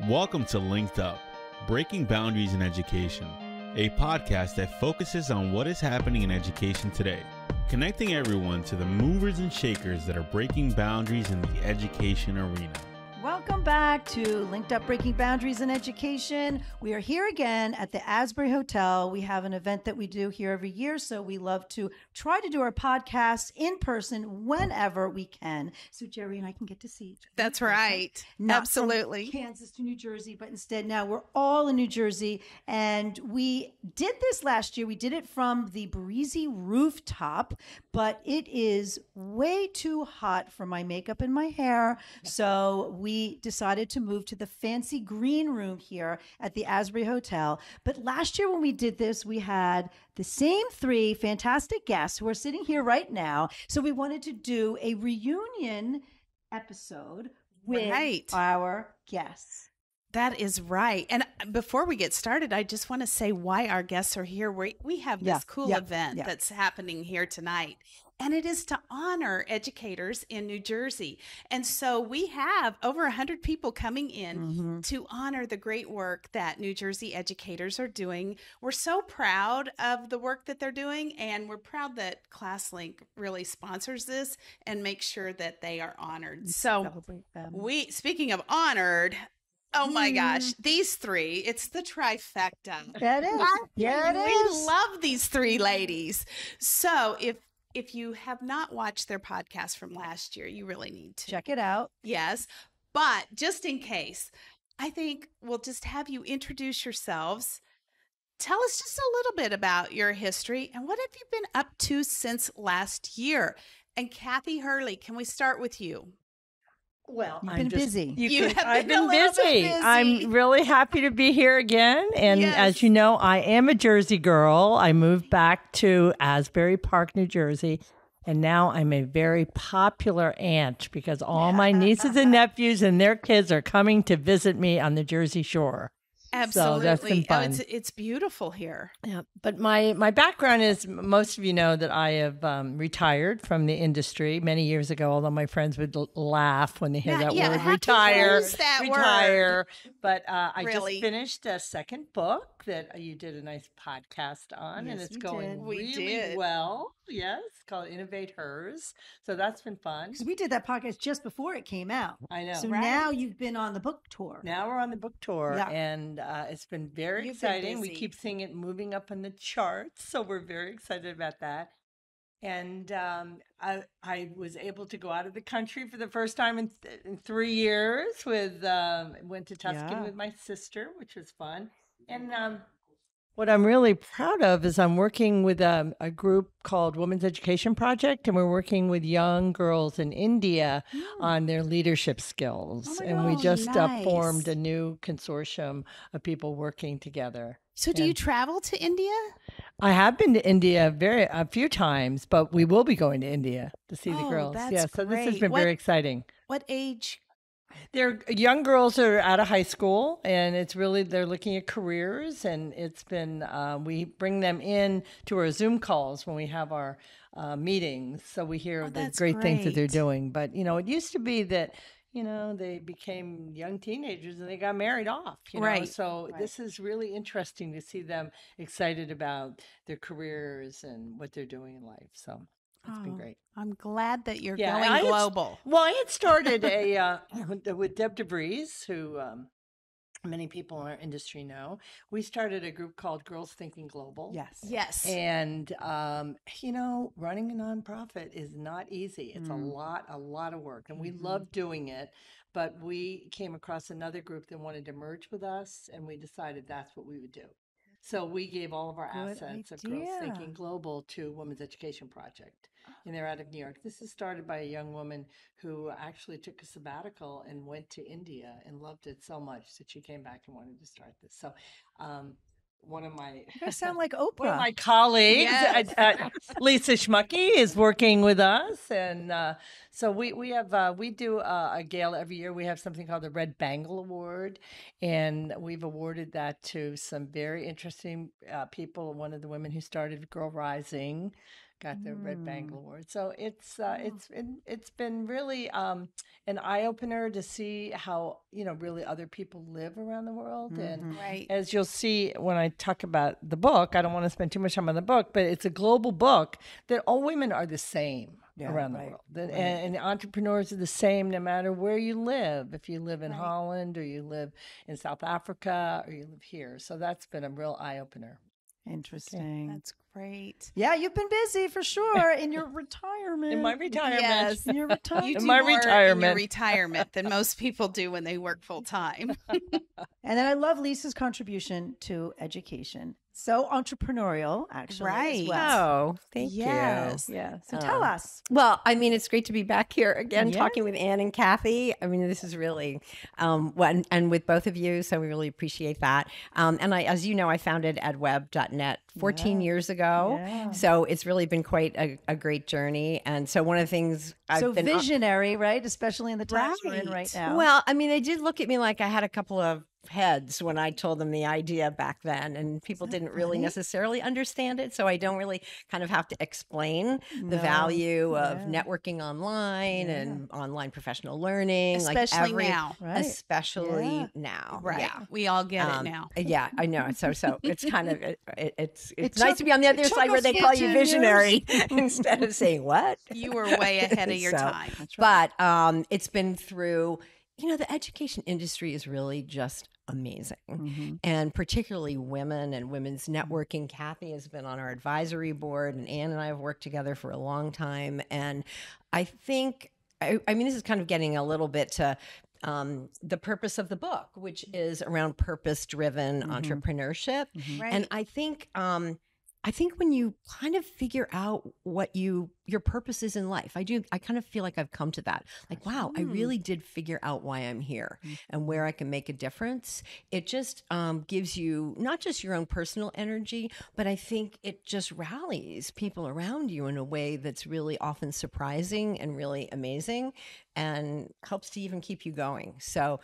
Welcome to LinkedUp, Breaking Boundaries in Education, a podcast that focuses on what is happening in education today, connecting everyone to the movers and shakers that are breaking boundaries in the education arena. Welcome back to LinkedUp Breaking Boundaries in Education. We are here again at the Asbury Hotel. We have an event that we do here every year, so we love to try to do our podcast in person whenever we can. So Jerri and I can get to see each other. That's right. Not Absolutely. from Kansas to New Jersey, but instead now we're all in New Jersey. And we did this last year. We did it from the breezy rooftop, but it is way too hot for my makeup and my hair. So we decided to move to the fancy green room here at the Asbury Hotel. But last year when we did this, we had the same three fantastic guests who are sitting here right now. So we wanted to do a reunion episode with our guests. That is right. And before we get started, I just want to say why our guests are here. We have this cool event that's happening here tonight. And it is to honor educators in New Jersey. And so we have over 100 people coming in to honor the great work that New Jersey educators are doing. We're so proud of the work that they're doing, and we're proud that ClassLink really sponsors this and makes sure that they are honored. So speaking of honored, oh my gosh, these three, it's the trifecta. That is. Yeah, it is. We love these three ladies. So if you have not watched their podcast from last year, you really need to. Check it out. Yes. But just in case, I think we'll just have you introduce yourselves. Tell us just a little bit about your history and what have you been up to since last year? And Kathy Hurley, can we start with you? Well, I've been busy. I've been busy. I'm really happy to be here again. And as you know, I am a Jersey girl. I moved back to Asbury Park, New Jersey. And now I'm a very popular aunt because all my nieces and nephews and their kids are coming to visit me on the Jersey Shore. Absolutely. So that's been fun. It's beautiful here. Yeah, but my background is, most of you know that I have retired from the industry many years ago, although my friends would laugh when they hear that word, retire. Word. But I just finished a second book that you did a nice podcast on, and it's going really well. Yes, it's called Innovate Hers. So that's been fun. Because we did that podcast just before it came out. I know. So now you've been on the book tour. Now we're on the book tour, and it's been very exciting. We keep seeing it moving up in the charts, so we're very excited about that. And I was able to go out of the country for the first time in 3 years. Went to Tuscany with my sister, which was fun. And what I'm really proud of is I'm working with a group called Women's Education Project, and we're working with young girls in India on their leadership skills. We just formed a new consortium of people working together. So do you travel to India? I have been to India a few times, but we will be going to India to see the girls. That's so great. This has been very exciting. What age? They're young girls who are out of high school, and it's really, they're looking at careers, and it's been, we bring them in to our Zoom calls when we have our meetings. So we hear the great things that they're doing. But, it used to be that, they became young teenagers and they got married off, know? So this is really interesting to see them excited about their careers and what they're doing in life. So it's been great. I'm glad that you're going global. I had started with Deb DeVries, who many people in our industry know. We started a group called Girls Thinking Global. Yes. And, running a nonprofit is not easy. It's a lot of work, and we love doing it. But we came across another group that wanted to merge with us, and we decided that's what we would do. So we gave all of our assets of Girls Thinking Global to Women's Education Project, and they're out of New York. This is started by a young woman who actually took a sabbatical and went to India and loved it so much that she came back and wanted to start this. So one of my You sound like Oprah. One of my colleagues, Lisa Schmuki, is working with us, and so we do a gala every year. We have something called the Red Bangle Award, and we've awarded that to some very interesting people. One of the women who started Girl Rising, got the Red Bangle Award. So it's been really an eye opener to see how really other people live around the world. And as you'll see when I talk about the book, I don't want to spend too much time on the book, but it's a global book that all women are the same. Around the world. And entrepreneurs are the same no matter where you live. If you live in Holland or you live in South Africa or you live here. So that's been a real eye-opener. Interesting. That's great. Yeah, you've been busy for sure in your retirement. In my retirement. Yes. In your retirement. You do in my more retirement. in your retirement than most people do when they work full time. And then I love Lisa's contribution to education. So entrepreneurial, actually. As well. Oh, thank you. Yeah. So tell us. Well, I mean, it's great to be back here again, talking with Ann and Kathy. I mean, this is really, and with both of you. So we really appreciate that. And as you know, I founded edweb.net 14 years ago. Yeah. So it's really been quite a great journey. And so one of the things I've been visionary, right? Especially in the times we're in right now. Well, I mean, they did look at me like I had a couple of heads when I told them the idea back then, and people didn't really necessarily understand it. So I don't really kind of have to explain the value of networking online and online professional learning, especially now, especially now. Right. Yeah. We all get it now. Yeah, I know. So it's kind of it's nice to be on the other side where they call you visionary instead of saying what. You were way ahead of your time. But it's been through. The education industry is really just amazing. And particularly women and women's networking. Kathy has been on our advisory board, and Ann and I have worked together for a long time. And I think, I mean, this is kind of getting a little bit to the purpose of the book, which is around purpose-driven entrepreneurship. And I think when you kind of figure out what your purpose is in life, I kind of feel like I've come to that. Like, wow, I really did figure out why I'm here and where I can make a difference. It just gives you not just your own personal energy, but I think it just rallies people around you in a way that's really often surprising and really amazing, and helps to even keep you going. So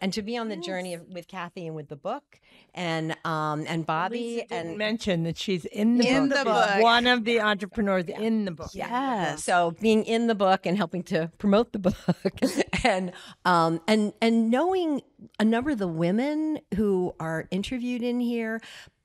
and to be on the journey with Kathy and with the book and Bobby. Lisa didn't mention that she's in the book. One of the entrepreneurs in the book. Yeah. So being in the book and helping to promote the book and knowing a number of the women who are interviewed in here,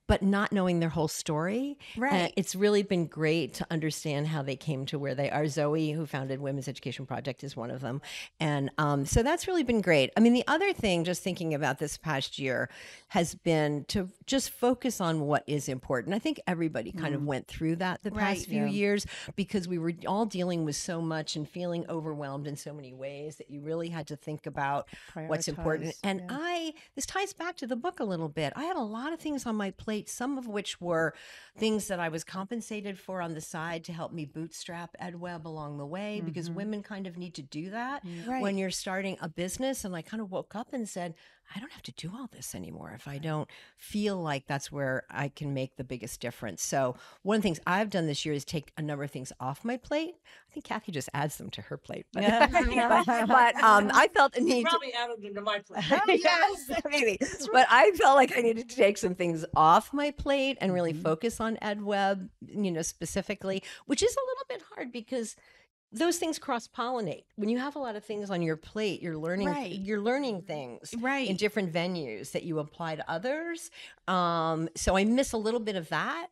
but not knowing their whole story. Right. It's really been great to understand how they came to where they are. Zoe, who founded Women's Education Project, is one of them. And so that's really been great. I mean, the other thing, just thinking about this past year, has been to just focus on what is important. I think everybody kind of went through that the past few years, because we were all dealing with so much and feeling overwhelmed in so many ways that you really had to think about what's important. And this ties back to the book a little bit. I had a lot of things on my plate, some of which were things that I was compensated for on the side to help me bootstrap EdWeb along the way, because women kind of need to do that when you're starting a business. And I kind of woke up and said, I don't have to do all this anymore if I don't feel like that's where I can make the biggest difference. So one of the things I've done this year is take a number of things off my plate. I think Kathy just adds them to her plate. But, I felt the need probably added them to my plate. Yes, maybe. But I felt like I needed to take some things off my plate and really focus on EdWeb, specifically, which is a little bit hard because those things cross-pollinate. When you have a lot of things on your plate, you're learning things in different venues that you apply to others. So I miss a little bit of that,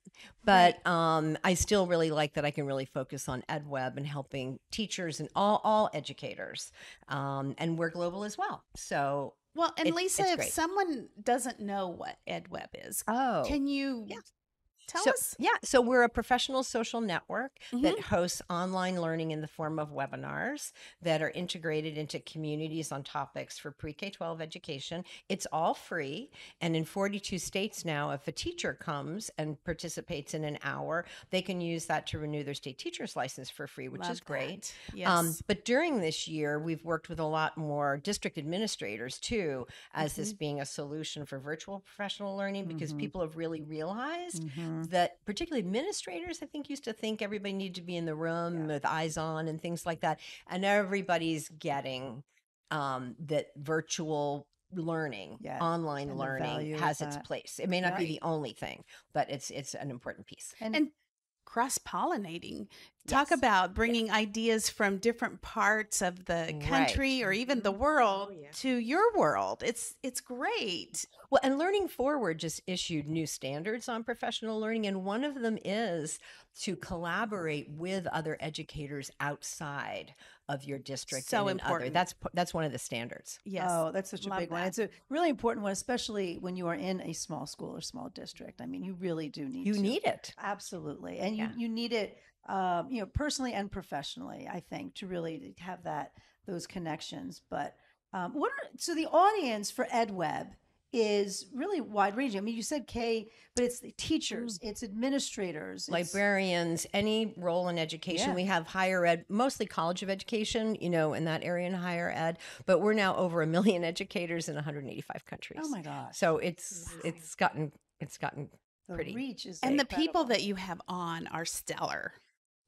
but I still really like that I can really focus on EdWeb and helping teachers and all educators. And we're global as well. So and Lisa, if someone doesn't know what EdWeb is, can you tell us? Yeah. So we're a professional social network that hosts online learning in the form of webinars that are integrated into communities on topics for pre-K-12 education. It's all free. And in 42 states now, if a teacher comes and participates in an hour, they can use that to renew their state teacher's license for free, which is great. Yes. But during this year, we've worked with a lot more district administrators too, as this being a solution for virtual professional learning, because people have really realized that particularly administrators, I think, used to think everybody needed to be in the room with eyes on and things like that. And everybody's getting that virtual learning, online learning has its place. It may not be the only thing, but it's an important piece. And cross-pollinating. Talk about bringing ideas from different parts of the country or even the world to your world. It's great. Well, and Learning Forward just issued new standards on professional learning, and one of them is to collaborate with other educators outside of your district. So important. That's one of the standards. Yes. Oh, that's such a big one. It's a really important one, especially when you are in a small school or small district. I mean, you really do need it. Absolutely. And you need it, personally and professionally, I think, to really have those connections. But so the audience for EdWeb is really wide ranging. I mean, you said K, but it's the teachers, it's administrators, librarians, any role in education. We have higher ed, mostly College of Education, in that area in higher ed, but we're now over 1 million educators in 185 countries. Oh my gosh. So it's gotten pretty. The reach is and incredible. The people that you have on are stellar.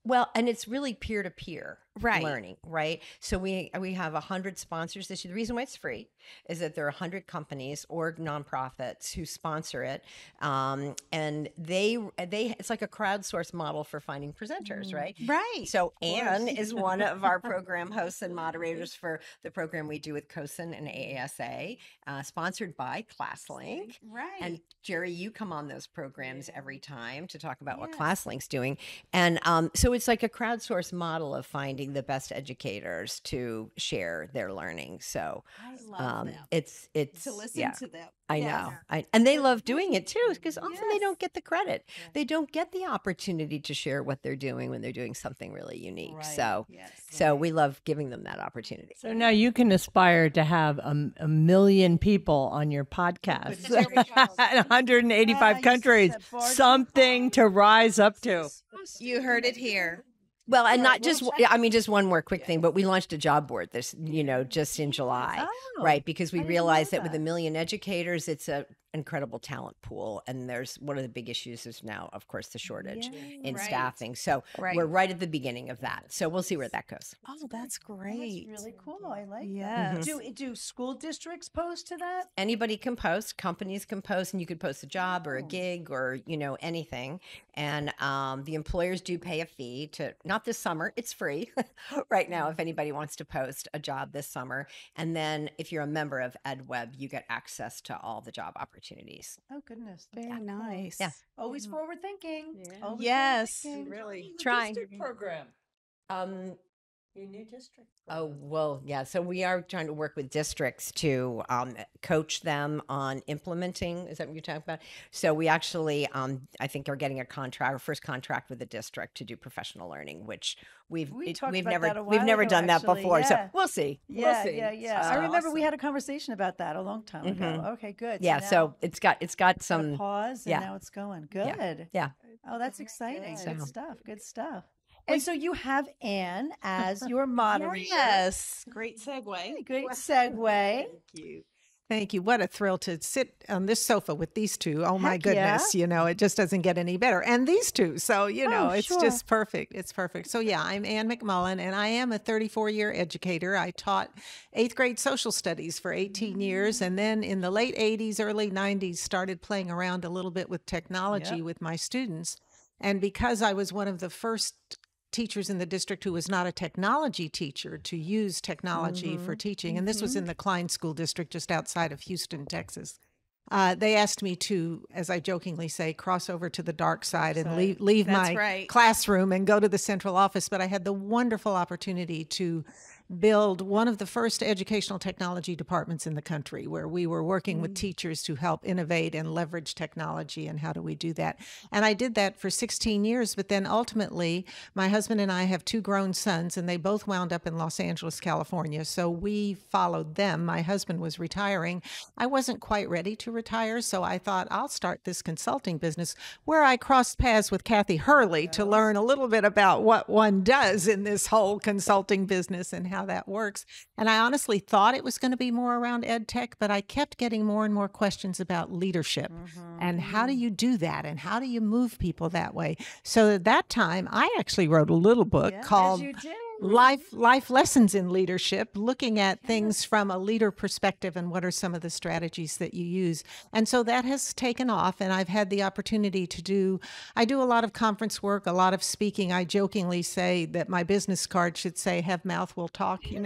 Well, and it's really peer-to-peer right. learning, right? So we have 100 sponsors this year. The reason why it's free is that there are 100 companies or nonprofits who sponsor it, and they it's like a crowdsource model for finding presenters, right? Right. So Anne is one of our program hosts and moderators for the program we do with COSIN and AASA, sponsored by ClassLink. Right. And Jerri, you come on those programs every time to talk about what ClassLink's doing, and so it's like a crowdsource model of finding the best educators to share their learning. So I love them. It's to listen to them. I know. And they love doing it too, because often they don't get the credit. Yeah. They don't get the opportunity to share what they're doing when they're doing something really unique. Right. So we love giving them that opportunity. So now you can aspire to have a million people on your podcast in 185 countries. Something to rise up to. You heard it here. Well, and not just, just one more quick thing, but we launched a job board just in July, right? Because we realized that with 1 million educators, it's an incredible talent pool. And there's one of the big issues is now, of course, the shortage in staffing. So we're right at the beginning of that. So we'll see where that goes. Oh, that's great. That's really cool. I like that. Do school districts post to that? Anybody can post. Companies can post, and you could post a job or a gig or, anything. And the employers do pay a fee to, not this summer, it's free right now if anybody wants to post a job this summer. And then if you're a member of EdWeb, you get access to all the job opportunities. Oh, goodness. Very nice. Yeah. Always forward thinking. Yeah. Yes. Really. Trying. Program. Your new district. Oh, well, yeah. So we are trying to work with districts to coach them on implementing. Is that what you're talking about? So we actually, I think, are getting our first contract with the district to do professional learning, which we've never done that before. So we'll see. Yeah. I remember we had a conversation about that a long time ago. Okay, good. Yeah. So it's got some pause, and now it's going good. Yeah. Oh, that's exciting. Good stuff. And so you have Anne as your moderator. Yes. Great segue. Great segue. Thank you. What a thrill to sit on this sofa with these two. Oh, my goodness. It just doesn't get any better. And these two. So, it's just perfect. It's perfect. So, I'm Anne McMullan, and I am a 34-year educator. I taught 8th grade social studies for 18 years. And then in the late 80s, early 90s, started playing around a little bit with technology with my students. And because I was one of the first teachers in the district who was not a technology teacher to use technology for teaching. And this was in the Klein School District just outside of Houston, Texas. They asked me to, as I jokingly say, cross over to the dark side and leave my classroom and go to the central office. But I had the wonderful opportunity to build one of the first educational technology departments in the country, where we were working with teachers to help innovate and leverage technology. And how do we do that? And I did that for 16 years. But then ultimately, my husband and I have 2 grown sons, and they both wound up in Los Angeles, California. So we followed them. My husband was retiring. I wasn't quite ready to retire, so I thought I'll start this consulting business, where I crossed paths with Kathy Hurley to learn a little bit about what one does in this whole consulting business and how that works. And I honestly thought it was going to be more around ed tech, but I kept getting more and more questions about leadership and how do you do that and how do you move people that way. So at that time, I actually wrote a little book called life lessons in leadership, looking at things from a leader perspective and what are some of the strategies that you use. And so that has taken off, and I've had the opportunity to I do a lot of conference work, a lot of speaking. I jokingly say that my business card should say, "Have mouth, will talk," and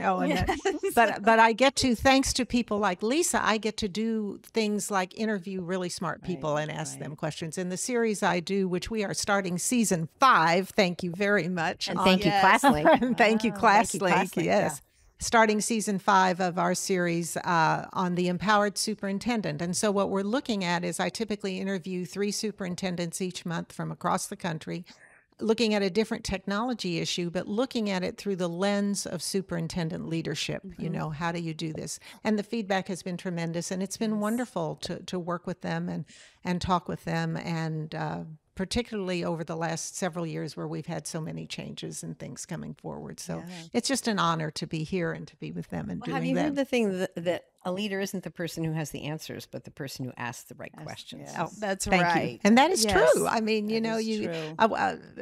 but I get to, thanks to people like Lisa, I get to do things like interview really smart people and ask them questions. In the series I do, which we are starting season 5, thank you very much. And thank you, ClassLink. Thank you, ClassLink. Yes. Yeah. Starting season 5 of our series on the empowered superintendent. And so what we're looking at is I typically interview 3 superintendents each month from across the country, looking at a different technology issue, but looking at it through the lens of superintendent leadership. You know, how do you do this? And the feedback has been tremendous, and it's been wonderful to work with them and talk with them, and particularly over the last several years where we've had so many changes and things coming forward. So it's just an honor to be here and to be with them and doing that. Have you heard the thing that a leader isn't the person who has the answers, but the person who asks the right questions? Oh, that's Thank right. you. And that is true. I mean,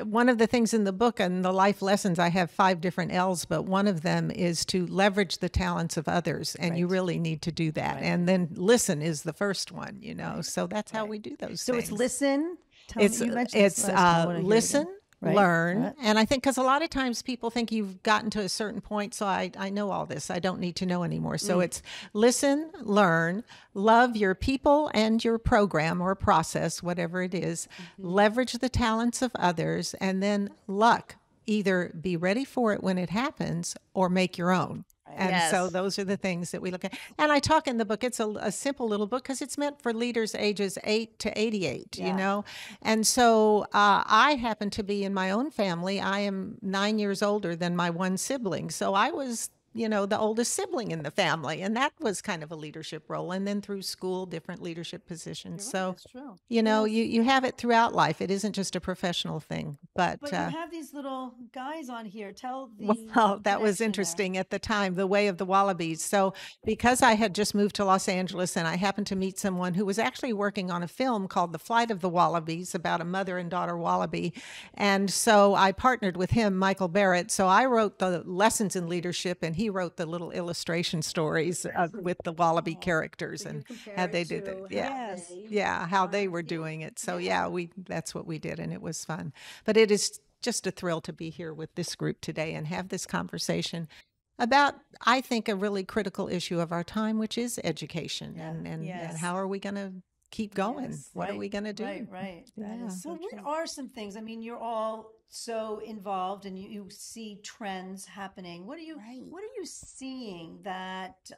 one of the things in the book and the life lessons, I have 5 different L's, but one of them is to leverage the talents of others. And you really need to do that. And then listen is the first one, you know, so that's how we do those things. So it's listen. It's listen, learn. And I think because a lot of times people think you've gotten to a certain point, so I know all this, I don't need to know anymore. So it's listen, learn, love your people and your program or process, whatever it is, leverage the talents of others, and then luck. Either be ready for it when it happens or make your own. And so those are the things that we look at. And I talk in the book, it's a simple little book because it's meant for leaders ages 8 to 88, you know. And so I happen to be in my own family. I am 9 years older than my one sibling. So I was, you know, the oldest sibling in the family. And that was kind of a leadership role. And then through school, different leadership positions. So, you know, you have it throughout life. It isn't just a professional thing. But you have these little guys on here. Tell the Well, that was interesting at the time, the way of the wallabies. So because I had just moved to Los Angeles and I happened to meet someone who was actually working on a film called The Flight of the Wallabies about a mother and daughter wallaby. And so I partnered with him, Michael Barrett. So I wrote the lessons in leadership and he wrote the little illustration stories with the wallaby characters and how they did it. How they were doing it. So that's what we did, and it was fun. But it is just a thrill to be here with this group today and have this conversation about, I think, a really critical issue of our time, which is education. And how are we going to keep going? What are we going to do? Right. That is so true. What are some things? I mean, you're all so involved and you see trends happening. What are you seeing that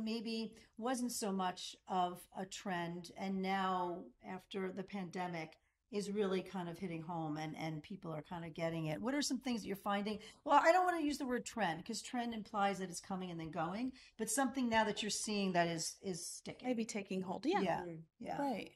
maybe wasn't so much of a trend, and now after the pandemic is really kind of hitting home and people are kind of getting it? What are some things that you're finding? Well, I don't want to use the word trend because trend implies that it's coming and then going, but something now that you're seeing that is sticking. Maybe taking hold. Yeah. Right.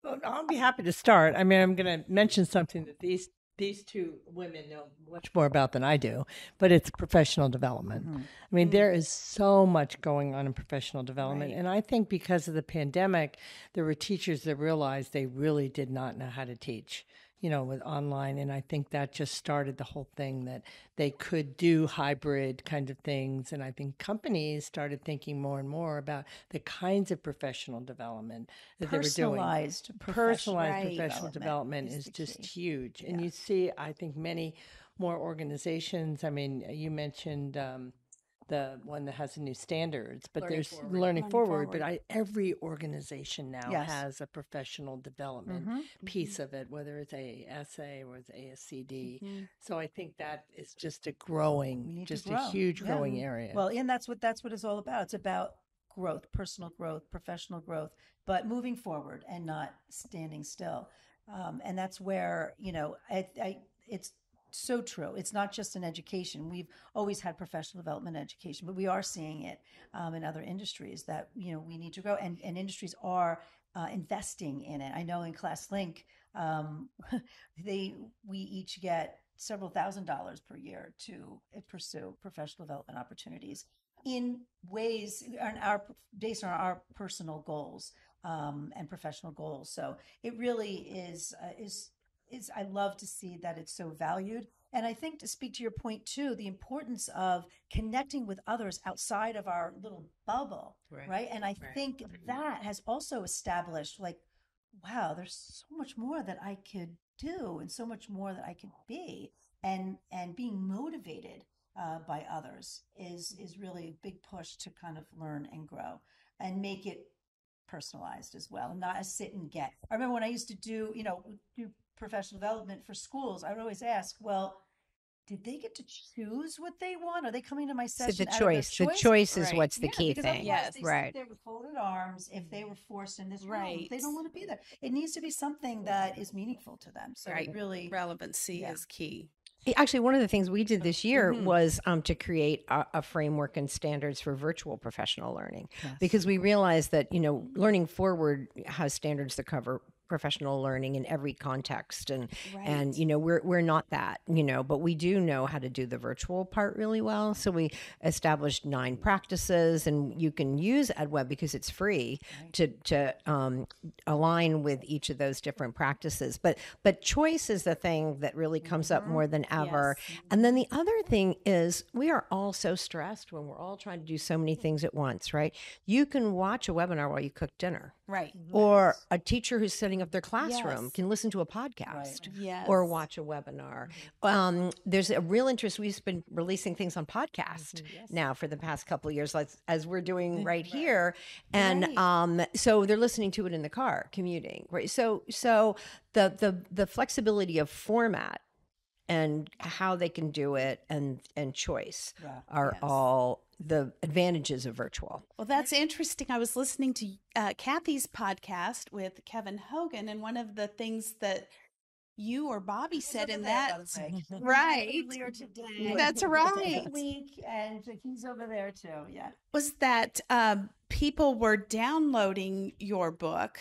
Well, I'll be happy to start. I mean, I'm going to mention something that these 2 women know much more about than I do, but it's professional development. I mean, there is so much going on in professional development. And I think because of the pandemic, there were teachers that realized they really did not know how to teach, with online. And I think that just started the whole thing that they could do hybrid kind of things. And I think companies started thinking more and more about the kinds of professional development that they were doing. Personalized professional development is just huge. And you see, I think, many more organizations. I mean, you mentioned the one that has the new standards, but there's Learning Forward. But every organization now has a professional development piece of it, whether it's ASA or it's ASCD. So I think that is just a huge growing area. Well, and that's what it's all about. It's about growth, personal growth, professional growth, but moving forward and not standing still. And that's where, it's so true. It's not just in education. We've always had professional development education, but we are seeing it in other industries that, we need to grow, and industries are investing in it. I know in ClassLINK, we each get several $1,000s per year to pursue professional development opportunities in ways based on our personal goals and professional goals. So it really is I love to see that it's so valued. And I think, to speak to your point too, the importance of connecting with others outside of our little bubble, right? And I think that has also established, like, wow, there's so much more that I could do and so much more that I could be. And being motivated by others is really a big push to kind of learn and grow and make it personalized as well, not a sit and get. I remember when I used to do professional development for schools, I would always ask, well, did they get to choose what they want? Are they coming to my session? So the choice is what's the key thing. Yes, right. They were folded arms if they were forced in this room. They don't want to be there. It needs to be something that is meaningful to them. So really, relevancy is key. Actually, one of the things we did this year was to create a framework and standards for virtual professional learning, because we realized that, Learning Forward has standards that cover professional learning in every context, and we're not that, but we do know how to do the virtual part really well. So we established 9 practices, and you can use EdWeb because it's free to align with each of those different practices. But choice is the thing that really comes up more than ever. And then the other thing is, we are all so stressed when we're all trying to do so many things at once, right? You can watch a webinar while you cook dinner. Right. Or a teacher who's setting up their classroom can listen to a podcast or watch a webinar. There's a real interest. We've been releasing things on podcast now for the past couple of years, as we're doing right here. And so they're listening to it in the car, commuting. Right. So the flexibility of format and how they can do it and choice are all the advantages of virtual. Well, that's interesting. I was listening to Kathy's podcast with Kevin Hogan, and one of the things that you or Bobby said in that, earlier today. That's right. Week, and he's over there too. Yeah, was that people were downloading your book.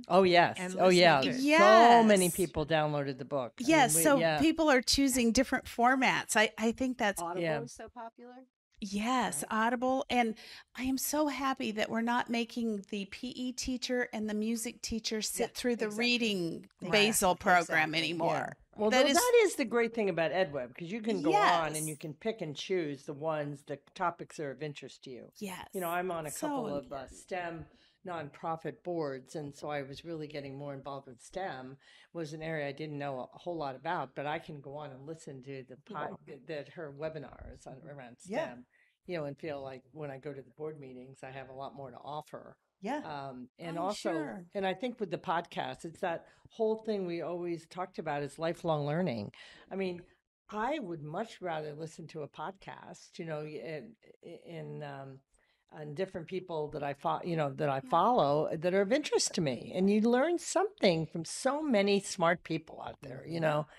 Oh yes. So many people downloaded the book. Yes. People are choosing different formats. I think that's Audible is so popular. Yes, Audible. And I am so happy that we're not making the PE teacher and the music teacher sit through the reading basal program anymore. Yeah. Well, that is the great thing about EdWeb, because you can go on and you can pick and choose the topics that are of interest to you. Yes. I'm on a couple of STEM nonprofit boards, and so I was really getting more involved with STEM. Was an area I didn't know a whole lot about, but I can go on and listen to her webinars around STEM, and feel like when I go to the board meetings, I have a lot more to offer. And I think with the podcast, it's that whole thing we always talked about is lifelong learning. I mean, I would much rather listen to a podcast, and different people that I follow that are of interest to me, and you learn something from so many smart people out there.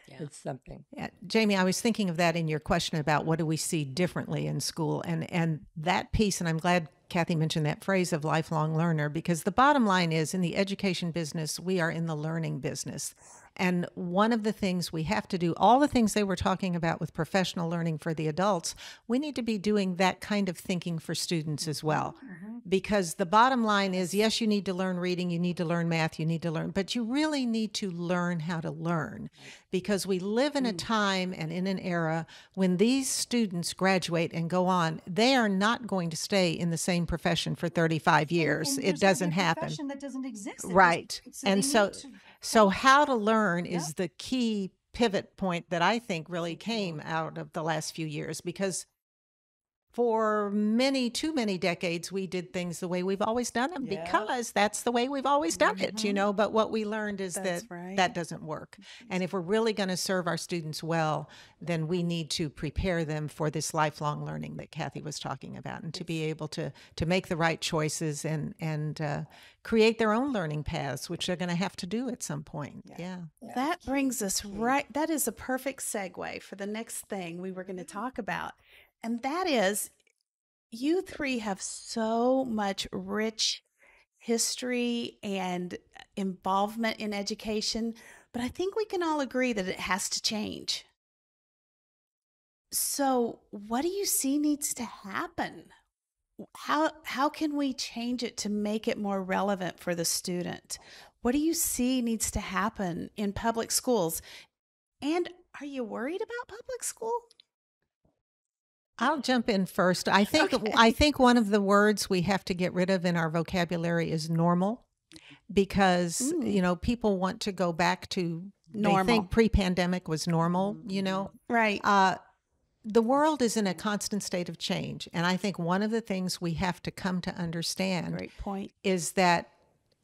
It's something. Yeah, Jamie, I was thinking of that in your question about what do we see differently in school, and that piece. And I'm glad Kathy mentioned that phrase of lifelong learner, because the bottom line is, in the education business, we are in the learning business. And one of the things we have to do, all the things they were talking about with professional learning for the adults, we need to be doing that kind of thinking for students as well. Because the bottom line is, yes, you need to learn reading, you need to learn math, you need to learn, but you really need to learn how to learn. Because we live in a time and in an era when these students graduate and go on, they are not going to stay in the same profession for 35 years. It doesn't happen. Profession that doesn't exist. Right. And so how to learn is the key pivot point that I think really came out of the last few years, because for too many decades, we did things the way we've always done them because that's the way we've always done it, but what we learned is that doesn't work. And if we're really going to serve our students well, then we need to prepare them for this lifelong learning that Kathy was talking about, and to be able to make the right choices and create their own learning paths, which they're going to have to do at some point. That brings us that is a perfect segue for the next thing we were going to talk about. And that is, you three have so much rich history and involvement in education, but I think we can all agree that it has to change. So what do you see needs to happen? How can we change it to make it more relevant for the student? What do you see needs to happen in public schools? And Are you worried about public school? I'll jump in first. I think one of the words we have to get rid of in our vocabulary is normal, because people want to go back to normal. They think pre-pandemic was normal, Right. The world is in a constant state of change, and I think one of the things we have to come to understand Great point. is that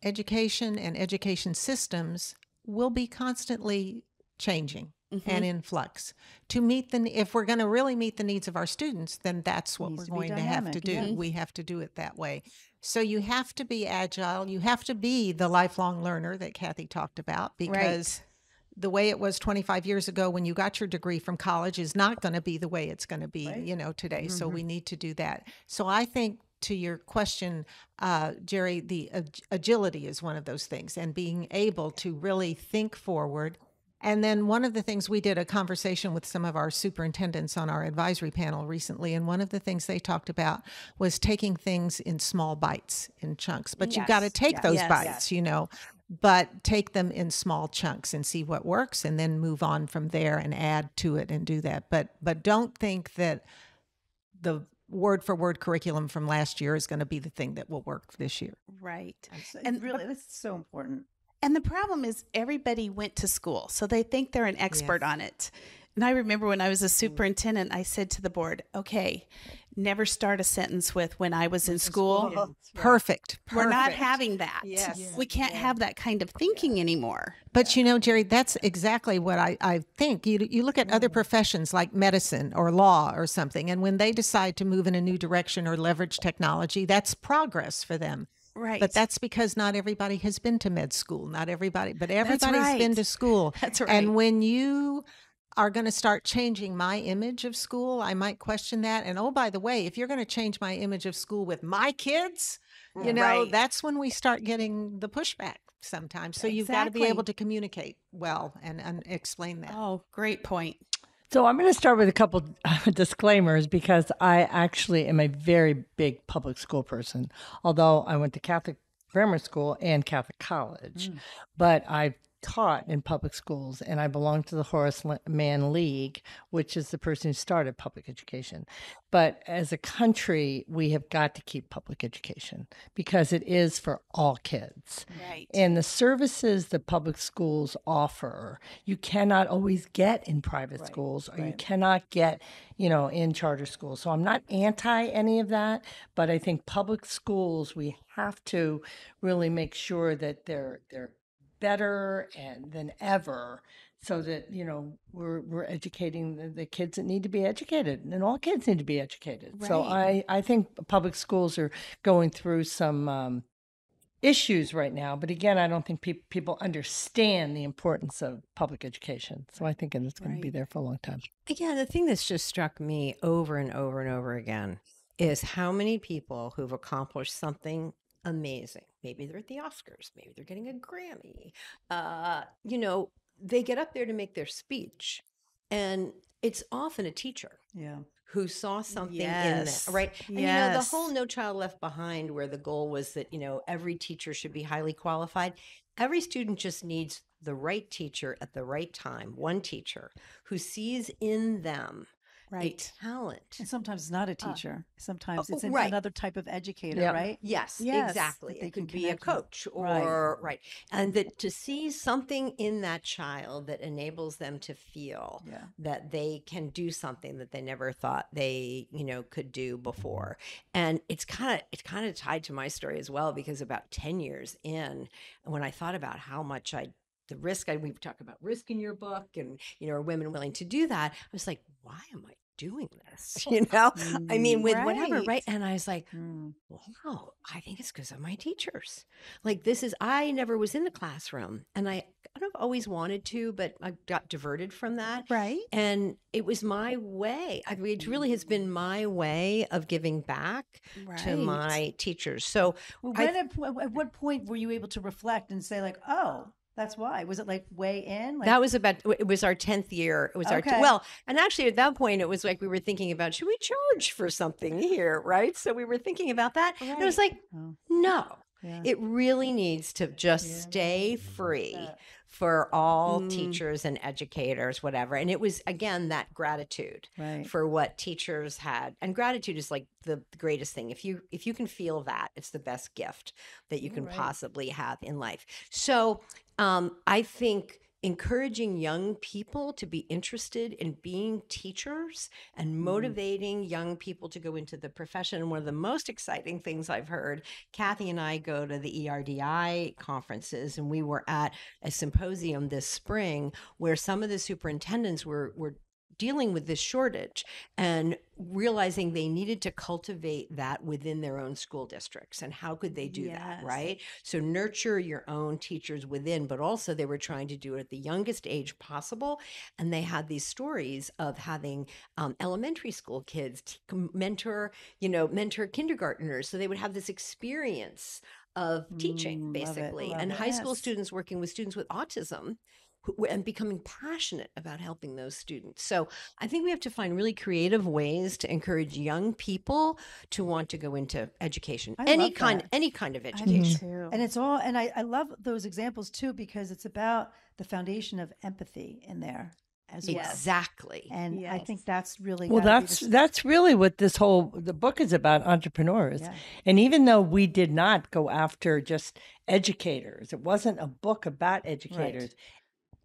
education and education systems will be constantly changing and in flux to meet if we're going to really meet the needs of our students, then that's what we're going to have to do. Yeah. We have to do it that way. So you have to be agile. You have to be the lifelong learner that Kathy talked about, because the way it was 25 years ago when you got your degree from college is not going to be the way it's going to be, today. So we need to do that. So I think, to your question, Jerri, the agility is one of those things, and being able to really think forward. And then one of the things, we did a conversation with some of our superintendents on our advisory panel recently, and one of the things they talked about was taking things in small bites, in chunks. But you've got to take those bites, but take them in small chunks and see what works, and then move on from there and add to it and do that. But don't think that the word for word curriculum from last year is going to be the thing that will work this year. Right. And really, that's so important. And the problem is everybody went to school, so they think they're an expert on it. And I remember when I was a superintendent, I said to the board, okay, never start a sentence with "when I was in school." Perfect. We're not having that. Yes. We can't have that kind of thinking anymore. But Jerri, that's exactly what I think. You look at other professions like medicine or law or something, and when they decide to move in a new direction or leverage technology, that's progress for them. Right. But that's because not everybody has been to med school. Not everybody, but everybody's been to school. That's right. And when you are going to start changing my image of school, I might question that. And oh, by the way, if you're going to change my image of school with my kids, that's when we start getting the pushback sometimes. So you've got to be able to communicate well and explain that. Oh, great point. So I'm going to start with a couple disclaimers, because I actually am a very big public school person, although I went to Catholic grammar school and Catholic college. But I've taught in public schools, and I belong to the Horace Mann League, which is the person who started public education. But as a country, we have got to keep public education, because it is for all kids. Right. And the services that public schools offer, you cannot always get in private schools, or you cannot get, in charter schools. So I'm not anti any of that, but I think public schools, we have to really make sure that they're better than ever, so that we're educating the kids that need to be educated, and all kids need to be educated. Right. So I think public schools are going through some issues right now, but again, I don't think people understand the importance of public education. So I think it's going to be there for a long time. Again, the thing that's just struck me over and over and over again is how many people who've accomplished something amazing. Maybe they're at the Oscars. Maybe they're getting a Grammy. They get up there to make their speech, and it's often a teacher who saw something in that, right? And the whole No Child Left Behind, where the goal was that, every teacher should be highly qualified. Every student just needs the right teacher at the right time, one teacher who sees in them a talent. And sometimes it's not a teacher. Sometimes it's another type of educator, right? Yes, exactly. It could be a coach or, and that to see something in that child that enables them to feel that they can do something that they never thought they, could do before. And it's kind of tied to my story as well, because about 10 years in, when I thought about how much the risk, we talk about risk in your book, and, are women willing to do that? I was like, why am I doing this? I mean, with whatever, right? And I was like, wow, I think it's because of my teachers. Like, I never was in the classroom, and I kind of always wanted to, but I got diverted from that. Right. And it was my way. I mean, it really has been my way of giving back to my teachers. So at what point were you able to reflect and say, like, oh, that's why? Was it like way in? That was it was our 10th year. It was and actually at that point, it was like we were thinking about, should we charge for something here, right? So we were thinking about that. Right. And it was like, no, it really needs to just stay free for all teachers and educators, whatever. And it was, again, that gratitude for what teachers had. And gratitude is like the greatest thing. If you can feel that, it's the best gift that you can possibly have in life. So I think encouraging young people to be interested in being teachers and motivating young people to go into the profession. And one of the most exciting things I've heard, Kathy and I go to the ERDI conferences, and we were at a symposium this spring where some of the superintendents were dealing with this shortage and realizing they needed to cultivate that within their own school districts. And how could they do that, right? So nurture your own teachers within, but also they were trying to do it at the youngest age possible. And they had these stories of having elementary school kids mentor kindergartners. So they would have this experience of teaching, basically, and high school students working with students with autism and becoming passionate about helping those students. So I think we have to find really creative ways to encourage young people to want to go into education, any kind of education. And it's all, and I love those examples too, because it's about the foundation of empathy in there as well. Exactly. And I think that's really that's really what the book is about, entrepreneurs. Yeah. And even though we did not go after just educators, it wasn't a book about educators. Right.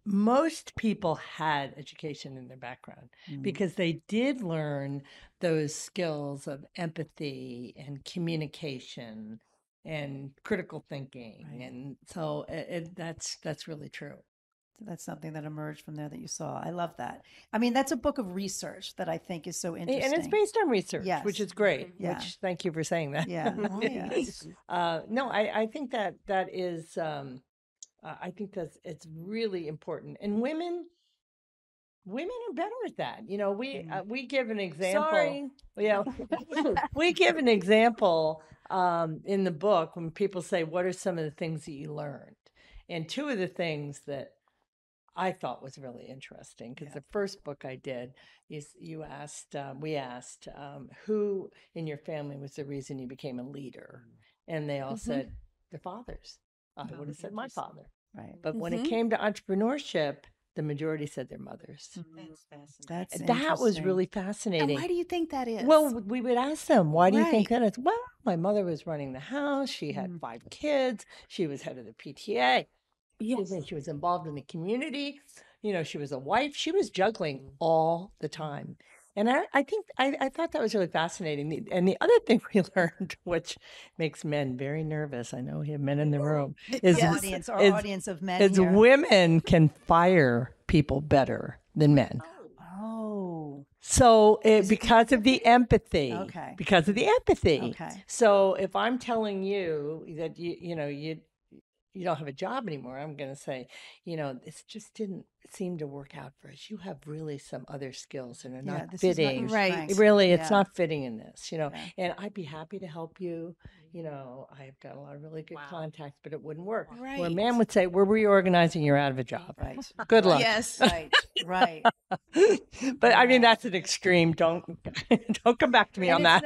Most people had education in their background because they did learn those skills of empathy and communication and critical thinking. Right. And so that's really true. So that's something that emerged from there that you saw. I love that. I mean, that's a book of research that I think is so interesting. And it's based on research, which is great. Yeah. Which, thank you for saying that. Yeah. No, I think that is... I think it's really important, and women are better at that. You know, we give an example. Sorry. Yeah, we give an example in the book when people say, "What are some of the things that you learned?" And two of the things that I thought was really interesting, because the first book I did is we asked who in your family was the reason you became a leader, and they all said their fathers. I would have said my father. Right. But when it came to entrepreneurship, the majority said their mothers. That's fascinating. That was really fascinating. And why do you think that is? Well, we would ask them, why do you think that is? Well, my mother was running the house. She had 5 kids. She was head of the PTA. Yes. She was involved in the community. You know, she was a wife. She was juggling all the time. And I think I thought that was really fascinating. And the other thing we learned, which makes men very nervous, I know we have men in the room, is our audience of men is here. Women can fire people better than men. Oh. So because of the empathy. Okay. Because of the empathy. Okay. So if I'm telling you that you don't have a job anymore, I'm going to say, this just didn't seem to work out for us. You have really some other skills and are not fitting. Right. Really, it's not fitting in this, and I'd be happy to help you. I've got a lot of really good contacts, but it wouldn't work. Right. Where a man would say, we're reorganizing, you're out of a job. Right. Good luck. Yes. Right. But I mean, that's an extreme. Don't come back to me on that.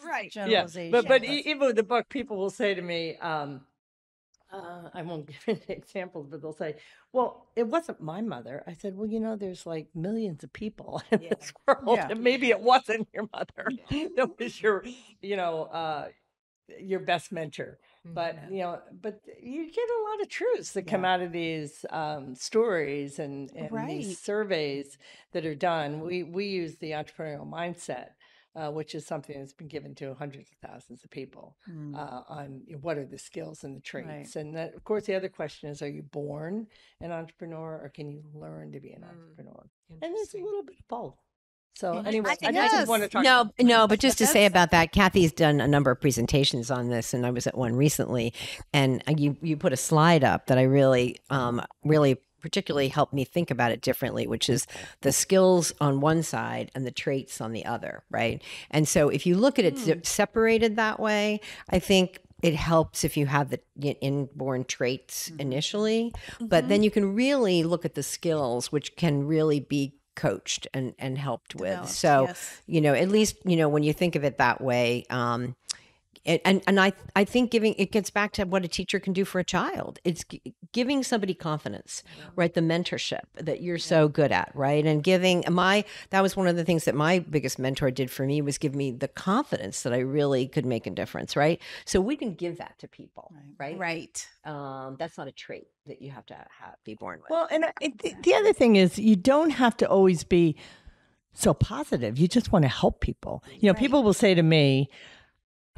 Right. Generalization. Yeah. But even with the book, people will say to me, I won't give any examples, but they'll say, well, it wasn't my mother. I said, well, there's like millions of people in this world, and maybe it wasn't your mother. That was your best mentor. But, but you get a lot of truths that come out of these stories and these surveys that are done. We use the entrepreneurial mindset, which is something that's been given to hundreds of thousands of people on what are the skills and the traits. Right. And that, of course, the other question is, are you born an entrepreneur or can you learn to be an entrepreneur? And there's a little bit of both. So anyway, I just want to talk No, but just to say about that, Kathy's done a number of presentations on this, and I was at one recently, and you put a slide up that I really particularly helped me think about it differently, which is the skills on one side and the traits on the other, right? And so if you look at it separated that way, I think it helps if you have the inborn traits initially, but then you can really look at the skills, which can really be coached and helped with. So, at least, when you think of it that way, and I think it gets back to what a teacher can do for a child. It's giving somebody confidence, right? The mentorship that you're so good at, right? And that was one of the things that my biggest mentor did for me, was give me the confidence that I really could make a difference, right? So we can give that to people, right? Right. That's not a trait that you have to be born with. Well, and the other thing is, you don't have to always be so positive. You just want to help people. People will say to me,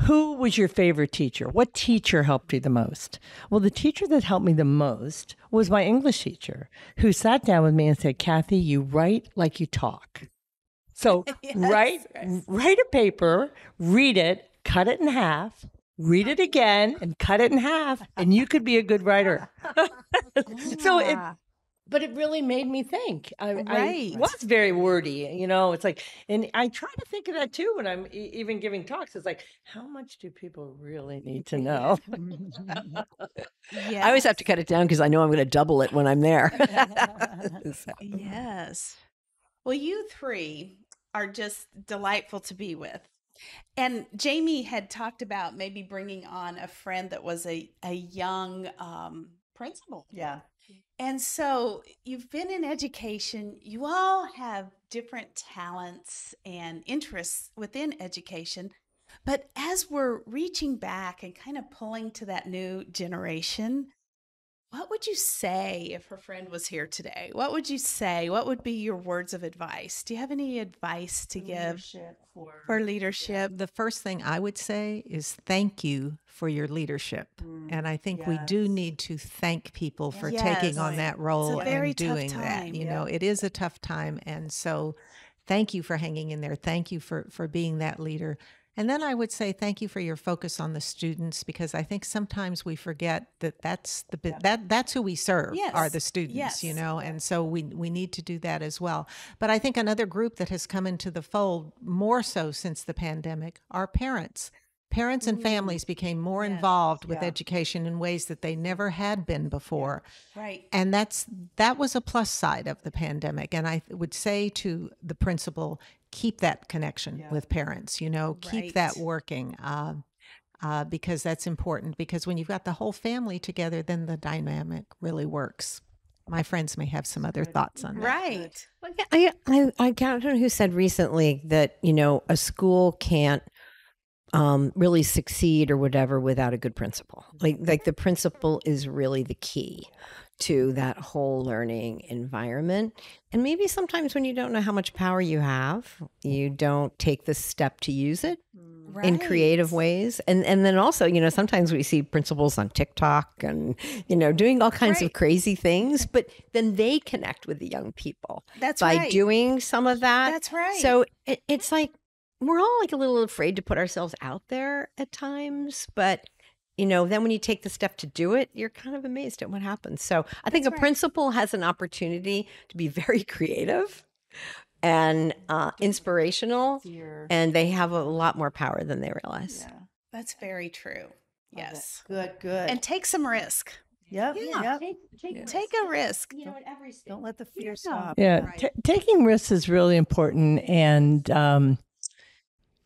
who was your favorite teacher? What teacher helped you the most? Well, the teacher that helped me the most was my English teacher, who sat down with me and said, Kathy, you write like you talk. So write a paper, read it, cut it in half, read it again, and cut it in half, and you could be a good writer. But it really made me think. I was very wordy, it's like, and I try to think of that too when I'm even giving talks. It's like, how much do people really need to know? I always have to cut it down because I know I'm going to double it when I'm there. Yes. Well, you three are just delightful to be with. And Jamie had talked about maybe bringing on a friend that was a young principal. Yeah. And so you've been in education. You all have different talents and interests within education. But as we're reaching back and kind of pulling to that new generation, what would you say if her friend was here today? What would you say? What would be your words of advice? Do you have any advice to give for leadership? The first thing I would say is thank you for your leadership. And I think we do need to thank people for taking on that role and doing that. It is a tough time. And so thank you for hanging in there. Thank you for being that leader. And then I would say thank you for your focus on the students, because I think sometimes we forget that that's who we serve, are the students, and so we need to do that as well. But I think another group that has come into the fold more so since the pandemic are parents. Parents and families became more involved with education in ways that they never had been before. Right. And that was a plus side of the pandemic. And I would say to the principal, keep that connection with parents, keep that working, because that's important. Because when you've got the whole family together, then the dynamic really works. My friends may have some other thoughts on that. Right. I don't know who said recently that, a school can't really succeed or whatever without a good principal. Like the principal is really the key to that whole learning environment. And maybe sometimes when you don't know how much power you have, you don't take the step to use it in creative ways. And then also, sometimes we see principals on TikTok and, doing all kinds of crazy things, but then they connect with the young people by doing some of that. That's right. So it's like, we're all like a little afraid to put ourselves out there at times, but then when you take the step to do it, you're kind of amazed at what happens. So I think a principal has an opportunity to be very creative and inspirational, and they have a lot more power than they realize. Yeah, that's very true. Yes. Good. And take some risk. Yep. Take a risk. At every stage. Don't let the fear stop. Yeah. Taking risks is really important. And,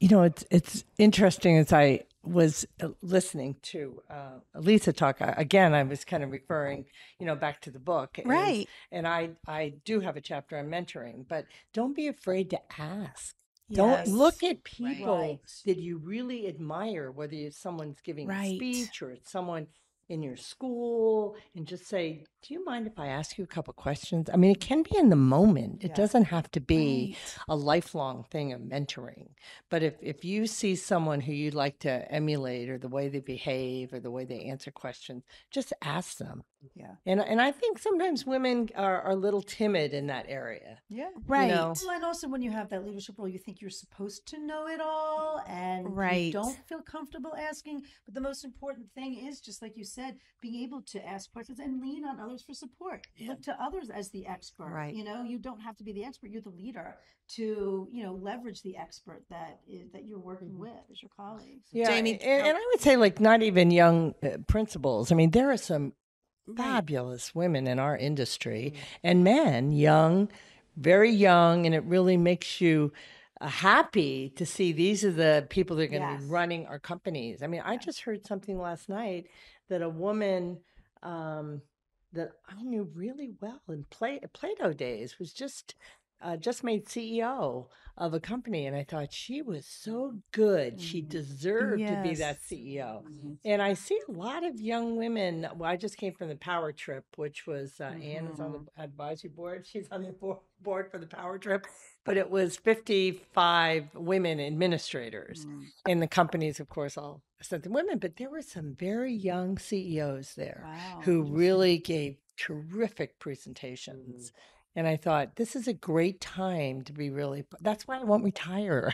it's interesting as I was listening to Lisa talk. Again, I was kind of referring, back to the book. Right. And I do have a chapter on mentoring, but don't be afraid to ask. Yes. Don't look at people that you really admire, whether it's someone's giving a speech or it's someone in your school, and just say, do you mind if I ask you a couple questions? I mean, it can be in the moment. It doesn't have to be a lifelong thing of mentoring. But if you see someone who you'd like to emulate, or the way they behave or the way they answer questions, just ask them. Yeah. And I think sometimes women are a little timid in that area. Yeah. Right. Well, and also when you have that leadership role, you think you're supposed to know it all, and you don't feel comfortable asking. But the most important thing is, just like you said, being able to ask questions and lean on others for support. Look to others as the expert. Right. You don't have to be the expert. You're the leader to, leverage the expert that you're working with as your colleagues. Yeah. Jamie, and I would say, like, not even young principals. I mean, there are some fabulous women in our industry, and men, young, very young, and it really makes you happy to see these are the people that are going to be running our companies. I mean, I just heard something last night that a woman that I knew really well in PLATO days was just made CEO of a company, and I thought she was so good. She deserved to be that CEO. And I see a lot of young women. Well, I just came from the Power Trip, which was Anne is on the advisory board. She's on the board for the Power Trip, but it was 55 women administrators, and the companies, of course, all sent them women. But there were some very young CEOs there who really gave terrific presentations. And I thought, this is a great time to be that's why I won't retire.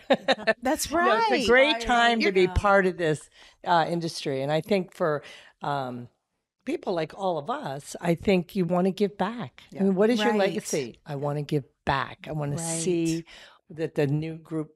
That's right. It's a great time to be part of this industry. And I think for people like all of us, I think you want to give back. I mean, what is your legacy? I want to give back. I want to see that the new group,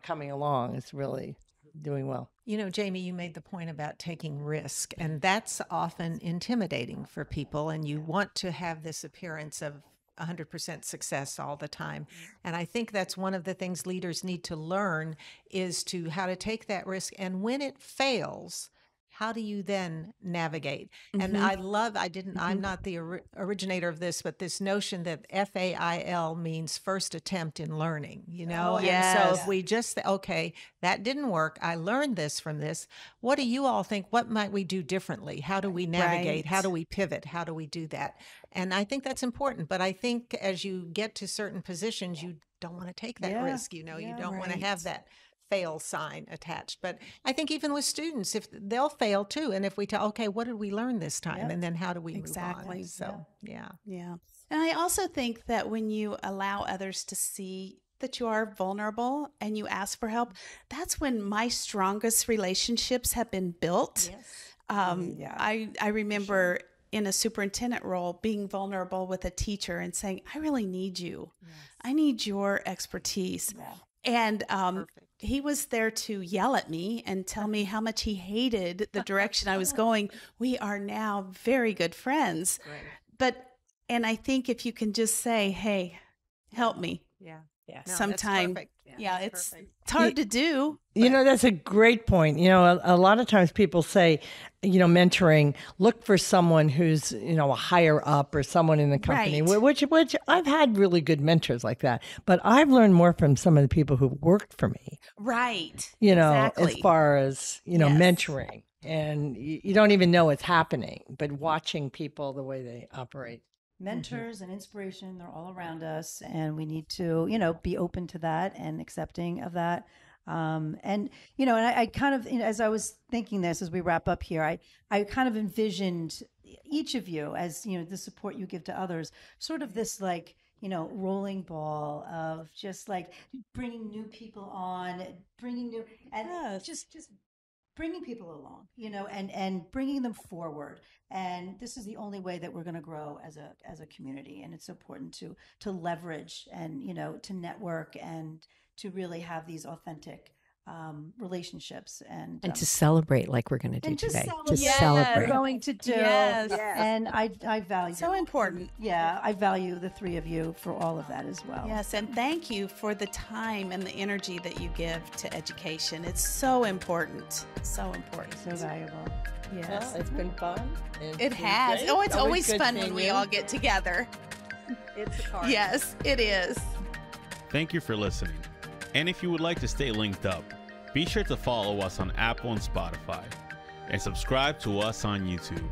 coming along is really doing well. Jamie, you made the point about taking risk, and that's often intimidating for people. And you want to have this appearance of 100% success all the time. And I think that's one of the things leaders need to learn is how to take that risk. And when it fails, how do you then navigate? And I love, I'm not the originator of this, but this notion that FAIL means first attempt in learning, And so if we just, okay, that didn't work. I learned this from this. What do you all think? What might we do differently? How do we navigate? How do we pivot? How do we do that? And I think that's important. But I think as you get to certain positions, you don't want to take that risk. You don't want to have that fail sign attached. But I think even with students, if they'll fail too, and if we tell, okay, what did we learn this time, and then how do we move on? So yeah. And I also think that when you allow others to see that you are vulnerable and you ask for help, that's when my strongest relationships have been built. I remember in a superintendent role being vulnerable with a teacher and saying, I really need you. I need your expertise. And he was there to yell at me and tell me how much he hated the direction I was going. We are now very good friends. And I think if you can just say, hey, help me. Sometime. It's hard to do. That's a great point. A lot of times people say, mentoring, look for someone who's, a higher up or someone in the company, which I've had really good mentors like that. But I've learned more from some of the people who worked for me. As far as, mentoring. And you don't even know it's happening, but watching people, the way they operate. Mentors and inspiration, they're all around us, and we need to, be open to that and accepting of that. And I kind of, as I was thinking this, as we wrap up here, I kind of envisioned each of you as, the support you give to others, sort of this rolling ball of just bringing new people on, just bringing people along, and bringing them forward. And this is the only way that we're going to grow as a community. And it's important to leverage and, to network and to really have these authentic relationships and to celebrate like we're going to do today. To celebrate. We're going to do. And I value so important. I value the three of you for all of that as well. Yes, and thank you for the time and the energy that you give to education. It's so important. So important. So valuable. Yes. Well, it's been fun. It has. Great. Oh, it's always fun when we all get together. It's a party. Yes, it is. Thank you for listening. And if you would like to stay linked up, be sure to follow us on Apple and Spotify and subscribe to us on YouTube.